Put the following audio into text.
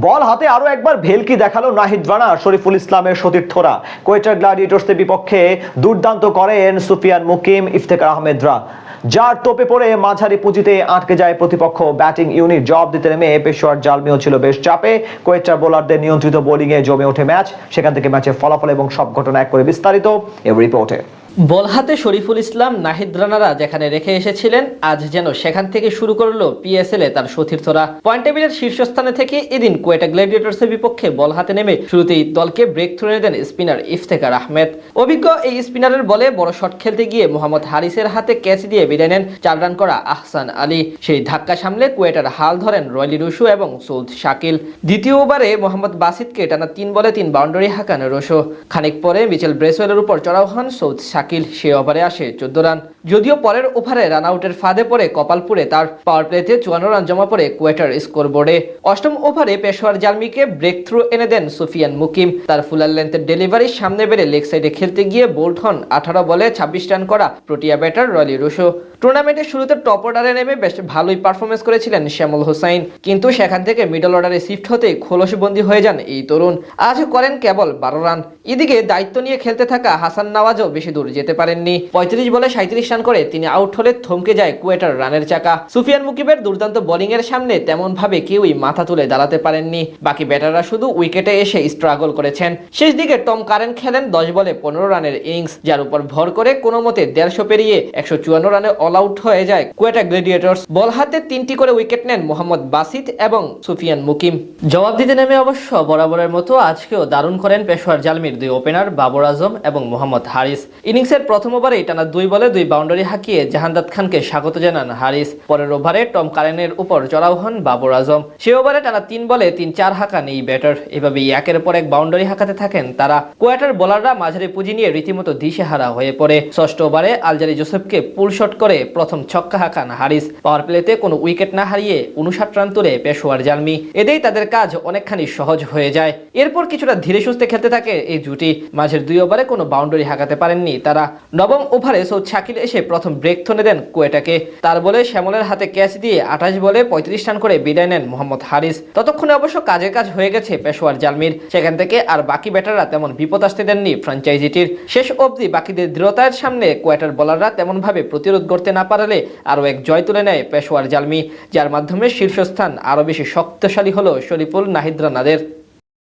বল হাতে আরো একবার ভেলকি দেখালো নাহিদ রানা, শরীফুল ইসলামের সতীর্থরা। কোয়েটার গ্ল্যাডিয়েটর্সের বিপক্ষে দুর্দান্ত করেন সুফিয়ান মুকিম, ইফতেখার আহমেদরা। যার তোপে পড়ে মাঝারি পুঁজিতে আটকে যায় প্রতিপক্ষ ব্যাটিং ইউনিট। জবাব দিতে নেমে পেশোয়ার জালমিও ছিল বেশ চাপে। কোয়েটার বোলারদের নিয়ন্ত্রিত বোলিংয়ে জমে ওঠে ম্যাচ। সেখান থেকে ম্যাচের ফলাফল এবং সব ঘটনা এক করে বিস্তারিত এই রিপোর্টে। বল হাতে শরীফুল ইসলাম, নাহিদ রানারা যেখানে রেখে এসেছিলেন, আজ যেন সেখান থেকে শুরু করলো পিএসএল এ তার সতীর্থরা। পয়েন্ট টেবিলের শীর্ষস্থানে থেকে এদিন কোয়েটা গ্ল্যাডিয়েটর্সের বিপক্ষে বল হাতে নেমে শুরুতেই দলকে ব্রেক থ্রু এনে দেন স্পিনার ইফতেখার আহমেদ। অভিজ্ঞ এই স্পিনারের বলে বড় শট খেলতে গিয়ে মোহাম্মদ হারিসের হাতে ক্যাচ দিয়ে বিদায় নেন 4 রান করা আহসান আলী। সেই ধাক্কা সামলে কুয়েটার হাল ধরেন রয়্যালি রুশো এবং সৌদ শাকিল। দ্বিতীয় ওভারে মোহাম্মদ বাসিতকে টানা 3 বলে 3 বাউন্ডারি হাঁকান রুশো। খানিক পরে মিচেল ব্রেসওয়েলের উপর চড়াও হন সৌদ শাকিল। সে ওভারে আসে 14 রান। যদিও পরের ওভারে রান আউটের ফাঁদে পড়ে কপালপুরে তার পাওয়ার প্লেতে 54 রান জমা পড়ে কোয়েটার স্কোরবোর্ডে। অষ্টম ওভারে পেশোয়ার জালমিকে ব্রেক থ্রু এনে দেন সুফিয়ান মুকিম। তার ফুলার লেন্থের ডেলিভারি সামনে বেড়ে লেগ সাইডে খেলতে গিয়ে বোল্ড হন 18 বলে 26 রান করা প্রোটিয়া ব্যাটার রয়্যালি রুশো। টুর্নামেন্টের শুরুতে টপ অর্ডারে নেমে বেশ ভালোই পারফরমেন্স করেছিলেন শ্যামল হোসাইন, কিন্তু সেখান থেকে মিডল অর্ডারে শিফট হতে খোলসবন্দি হয়ে যান এই তরুণ। আজ করেন কেবল 12 রান। এদিকে দায়িত্ব নিয়ে খেলতে থাকা হাসান নওয়াজও বেশি দূর যেতে পারেননি। 35 বলে 37 রান করে তিনি আউট হলে থমকে যায় কুয়েটার রানের চাকা। সুফিয়ান মুকিবের দুর্দান্ত বোলিং এর সামনে তেমন ভাবে কেউই মাথা তুলে দাঁড়াতে পারেননি। বাকি ব্যাটাররা শুধু উইকেটে এসে স্ট্রাগল করেছেন। শেষ দিকে টম কারেন খেলেন 10 বলে 15 রানের ইনিংস, যার উপর ভর করে কোনো মতে 150 পেরিয়ে 154 রানে অল আউট হয়ে যায় কোয়েটা গ্ল্যাডিয়েটর্স। বল হাতে 3টি করে উইকেট নেন মোহাম্মদ বাসিত এবং সুফিয়ান মুকিম। জবাব দিতে নেমে অবশ্য বরাবরের মতো আজকেও দারুণ করেন পেশোয়ার জালমির 2 ওপেনার বাবর আজম এবং মোহাম্মদ হারিস। ইনিংসের প্রথম ওভারে টানা 2 বলে 2 বাউন্ডারি হাঁকিয়ে জাহানদাদ খানকে স্বাগত জানান হারিস। পরের ওভারে টম কারেনের উপর চড়াও হন বাবর আজম। সে ওভারে টানা 3 বলে 3-4 হাঁকান এই ব্যাটার। এভাবেই একের পর এক বাউন্ডারি হাঁকাতে থাকেন তারা। কোয়েটার বোলাররা মাঝারি পুঁজি নিয়ে রীতিমতো দিশেহারা হয়ে পড়ে। ষষ্ঠ ওভারে আলজারি জোসেফকে পুল শট করে প্রথম ছক্কা হাঁকান হারিস। পাওয়ার প্লেতে কোনো উইকেট না হারিয়ে 59 রান তুলে পেশোয়ার জালমি। এতেই তাদের কাজ অনেকখানি সহজ হয়ে যায়। এরপর কিছুটা ধীরে সুস্থে খেলতে থাকে এই জুটি। মাঝের 2 ওভারে কোনো বাউন্ডারি হাঁকাতে পারেননি তারা। নবম ওভারে সৌদ শাকিল এসে প্রথম ব্রেক থ্রু দেন কোয়েটাকে। তার বলে শ্যামলের হাতে ক্যাচ দিয়ে 28 বলে 35 রান করে বিদায় নেন মোহাম্মদ হারিস। ততক্ষণে অবশ্য কাজের কাজ হয়ে গেছে পেশোয়ার জালমির। সেখান থেকে আর বাকি ব্যাটাররা তেমন বিপদ আসতে দেননি ফ্র্যাঞ্চাইজিটির। শেষ অবধি বাকিদের দৃঢ়তার সামনে কোয়েটার বোলাররা তেমন ভাবে প্রতিরোধ করতে না পারলে আরও এক জয় তুলে নেয় পেশোয়ার জালমি, যার মাধ্যমে শীর্ষস্থান আরও বেশি শক্তিশালী হলো শরীফুল নাহিদ রানাদের।